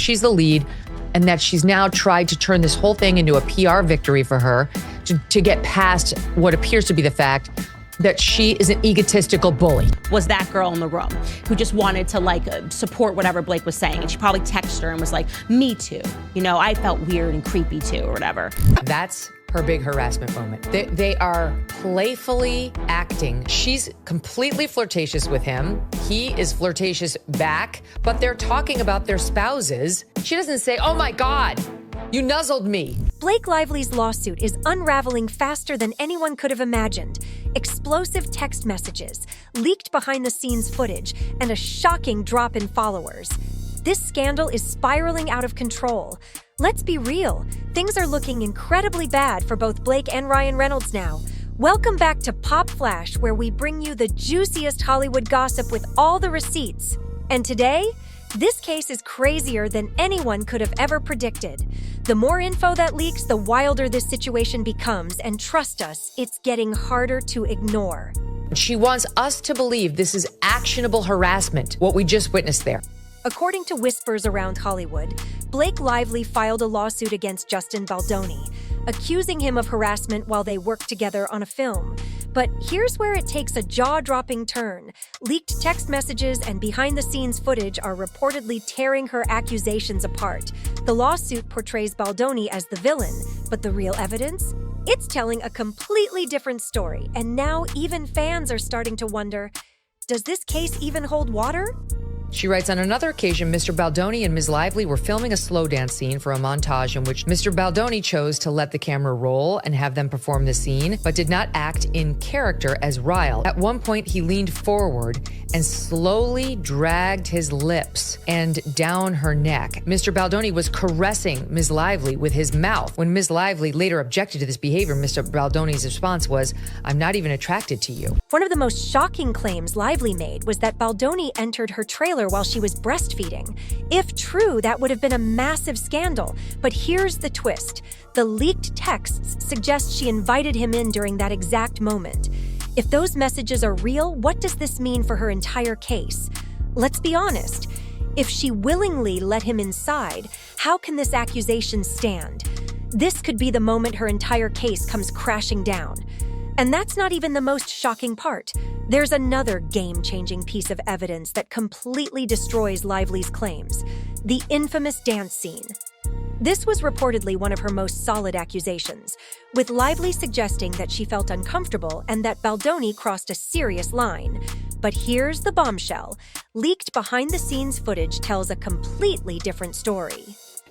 she's the lead and that she's now tried to turn this whole thing into a PR victory for her to get past what appears to be the fact that she is an egotistical bully. Was that girl in the room who just wanted to support whatever Blake was saying. And she probably texted her and was like, me too. I felt weird and creepy too, or whatever. That's her big harassment moment. They are playfully acting. She's completely flirtatious with him. He is flirtatious back, but they're talking about their spouses. She doesn't say, oh my God, you nuzzled me. Blake Lively's lawsuit is unraveling faster than anyone could have imagined. Explosive text messages, leaked behind-the-scenes footage, and a shocking drop in followers. This scandal is spiraling out of control. Let's be real, things are looking incredibly bad for both Blake and Ryan Reynolds now. Welcome back to Pop Flash, where we bring you the juiciest Hollywood gossip with all the receipts. And today, this case is crazier than anyone could have ever predicted. The more info that leaks, the wilder this situation becomes, and trust us, it's getting harder to ignore. She wants us to believe this is actionable harassment, what we just witnessed there. According to whispers around Hollywood, Blake Lively filed a lawsuit against Justin Baldoni, accusing him of harassment while they worked together on a film. But here's where it takes a jaw-dropping turn. Leaked text messages and behind-the-scenes footage are reportedly tearing her accusations apart. The lawsuit portrays Baldoni as the villain, but the real evidence? It's telling a completely different story, and now even fans are starting to wonder, does this case even hold water? She writes, on another occasion, Mr. Baldoni and Ms. Lively were filming a slow dance scene for a montage in which Mr. Baldoni chose to let the camera roll and have them perform the scene, but did not act in character as Ryle. At one point, he leaned forward and slowly dragged his lips and down her neck. Mr. Baldoni was caressing Ms. Lively with his mouth. When Ms. Lively later objected to this behavior, Mr. Baldoni's response was, I'm not even attracted to you. One of the most shocking claims Lively made was that Baldoni entered her trailer while she was breastfeeding. If true, that would have been a massive scandal. But here's the twist. The leaked texts suggest she invited him in during that exact moment. If those messages are real, what does this mean for her entire case? Let's be honest. If she willingly let him inside, how can this accusation stand? This could be the moment her entire case comes crashing down. And that's not even the most shocking part. There's another game-changing piece of evidence that completely destroys Lively's claims: the infamous dance scene. This was reportedly one of her most solid accusations, with Lively suggesting that she felt uncomfortable and that Baldoni crossed a serious line. But here's the bombshell. Leaked behind-the-scenes footage tells a completely different story.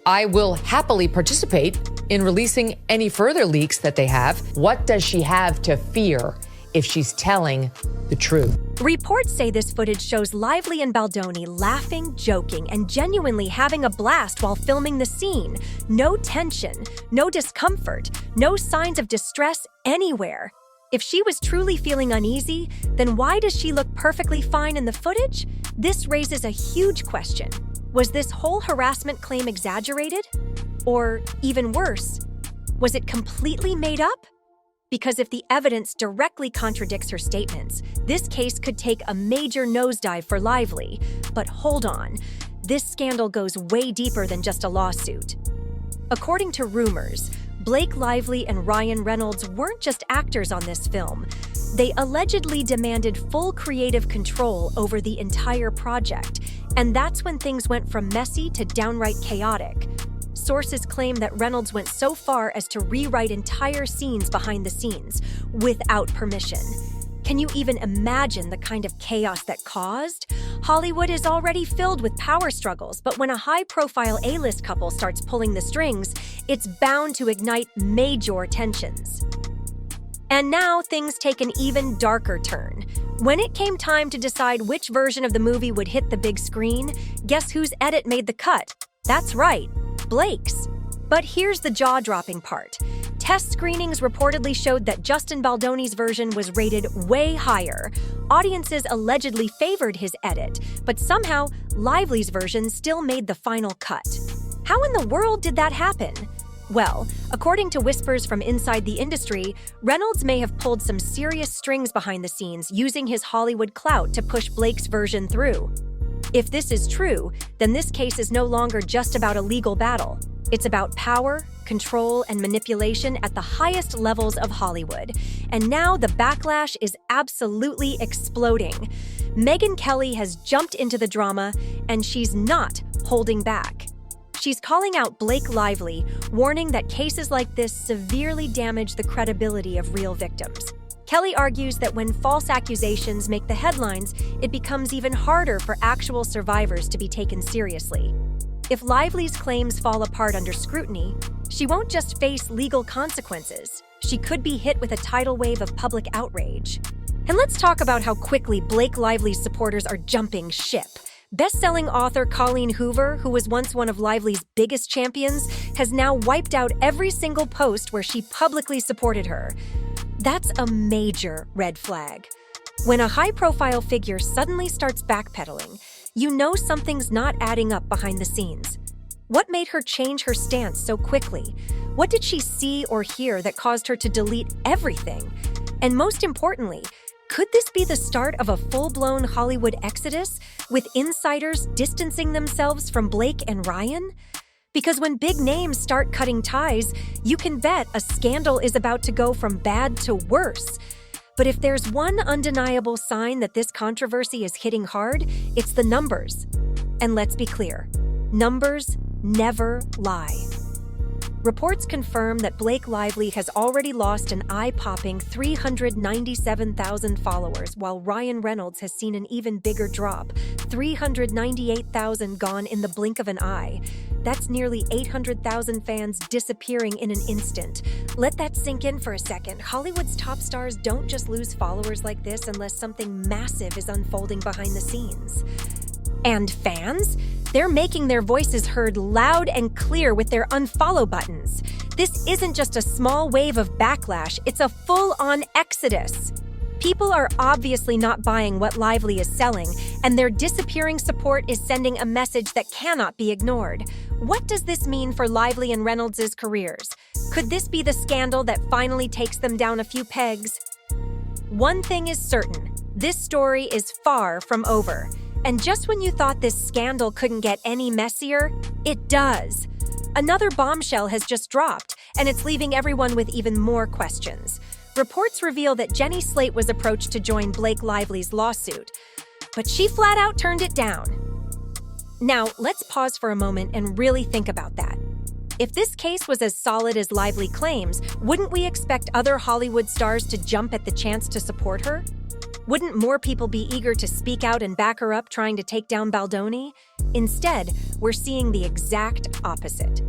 I will happily participate in releasing any further leaks that they have. What does she have to fear if she's telling the truth? Reports say this footage shows Lively and Baldoni laughing, joking, and genuinely having a blast while filming the scene. No tension, no discomfort, no signs of distress anywhere. If she was truly feeling uneasy, then why does she look perfectly fine in the footage? This raises a huge question. Was this whole harassment claim exaggerated? Or, even worse, was it completely made up? Because if the evidence directly contradicts her statements, this case could take a major nosedive for Lively. But hold on, this scandal goes way deeper than just a lawsuit. According to rumors, Blake Lively and Ryan Reynolds weren't just actors on this film. They allegedly demanded full creative control over the entire project, and that's when things went from messy to downright chaotic. Sources claim that Reynolds went so far as to rewrite entire scenes behind the scenes, without permission. Can you even imagine the kind of chaos that caused? Hollywood is already filled with power struggles, but when a high-profile A-list couple starts pulling the strings, it's bound to ignite major tensions. And now things take an even darker turn. When it came time to decide which version of the movie would hit the big screen, guess whose edit made the cut? That's right, Blake's. But here's the jaw-dropping part. Test screenings reportedly showed that Justin Baldoni's version was rated way higher. Audiences allegedly favored his edit, but somehow Lively's version still made the final cut. How in the world did that happen? Well, according to whispers from inside the industry, Reynolds may have pulled some serious strings behind the scenes using his Hollywood clout to push Blake's version through. If this is true, then this case is no longer just about a legal battle. It's about power, control, and manipulation at the highest levels of Hollywood. And now the backlash is absolutely exploding. Megyn Kelly has jumped into the drama, and she's not holding back. She's calling out Blake Lively, warning that cases like this severely damage the credibility of real victims. Kelly argues that when false accusations make the headlines, it becomes even harder for actual survivors to be taken seriously. If Lively's claims fall apart under scrutiny, she won't just face legal consequences. She could be hit with a tidal wave of public outrage. And let's talk about how quickly Blake Lively's supporters are jumping ship. Best-selling author Colleen Hoover, who was once one of Lively's biggest champions, has now wiped out every single post where she publicly supported her. That's a major red flag. When a high-profile figure suddenly starts backpedaling, you know something's not adding up behind the scenes. What made her change her stance so quickly? What did she see or hear that caused her to delete everything? And most importantly, could this be the start of a full-blown Hollywood exodus, with insiders distancing themselves from Blake and Ryan? Because when big names start cutting ties, you can bet a scandal is about to go from bad to worse. But if there's one undeniable sign that this controversy is hitting hard, it's the numbers. And let's be clear, numbers never lie. Reports confirm that Blake Lively has already lost an eye-popping 397,000 followers, while Ryan Reynolds has seen an even bigger drop, 398,000 gone in the blink of an eye. That's nearly 800,000 fans disappearing in an instant. Let that sink in for a second. Hollywood's top stars don't just lose followers like this unless something massive is unfolding behind the scenes. And fans? They're making their voices heard loud and clear with their unfollow buttons. This isn't just a small wave of backlash, it's a full-on exodus. People are obviously not buying what Lively is selling, and their disappearing support is sending a message that cannot be ignored. What does this mean for Lively and Reynolds' careers? Could this be the scandal that finally takes them down a few pegs? One thing is certain, this story is far from over. And just when you thought this scandal couldn't get any messier, it does. Another bombshell has just dropped, and it's leaving everyone with even more questions. Reports reveal that Jenny Slate was approached to join Blake Lively's lawsuit, but she flat out turned it down. Now, let's pause for a moment and really think about that. If this case was as solid as Lively claims, wouldn't we expect other Hollywood stars to jump at the chance to support her? Wouldn't more people be eager to speak out and back her up trying to take down Baldoni? Instead, we're seeing the exact opposite.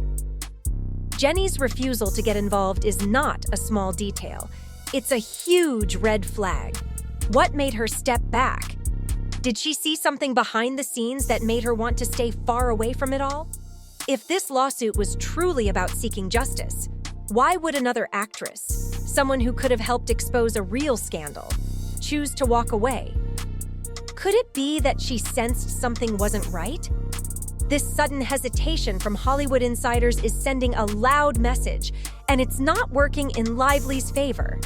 Jenny's refusal to get involved is not a small detail. It's a huge red flag. What made her step back? Did she see something behind the scenes that made her want to stay far away from it all? If this lawsuit was truly about seeking justice, why would another actress, someone who could have helped expose a real scandal, choose to walk away? Could it be that she sensed something wasn't right? This sudden hesitation from Hollywood insiders is sending a loud message, and it's not working in Lively's favor.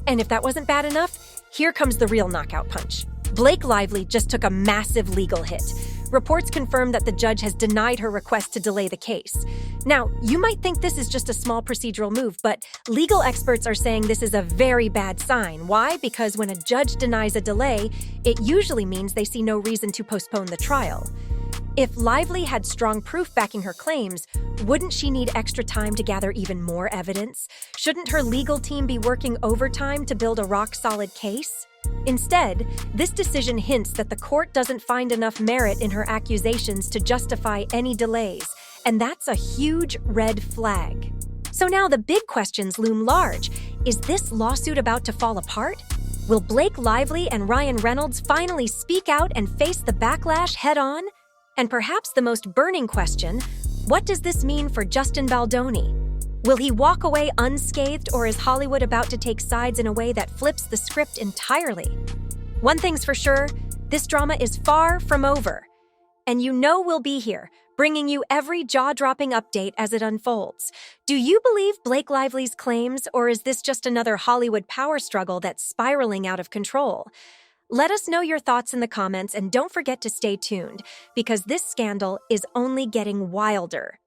And if that wasn't bad enough, here comes the real knockout punch. Blake Lively just took a massive legal hit. Reports confirm that the judge has denied her request to delay the case. Now, you might think this is just a small procedural move, but legal experts are saying this is a very bad sign. Why? Because when a judge denies a delay, it usually means they see no reason to postpone the trial. If Lively had strong proof backing her claims, wouldn't she need extra time to gather even more evidence? Shouldn't her legal team be working overtime to build a rock-solid case? Instead, this decision hints that the court doesn't find enough merit in her accusations to justify any delays, and that's a huge red flag. So now the big questions loom large. Is this lawsuit about to fall apart? Will Blake Lively and Ryan Reynolds finally speak out and face the backlash head-on? And perhaps the most burning question, what does this mean for Justin Baldoni? Will he walk away unscathed, or is Hollywood about to take sides in a way that flips the script entirely? One thing's for sure, this drama is far from over. And you know we'll be here, bringing you every jaw-dropping update as it unfolds. Do you believe Blake Lively's claims, or is this just another Hollywood power struggle that's spiraling out of control? Let us know your thoughts in the comments and don't forget to stay tuned because this scandal is only getting wilder.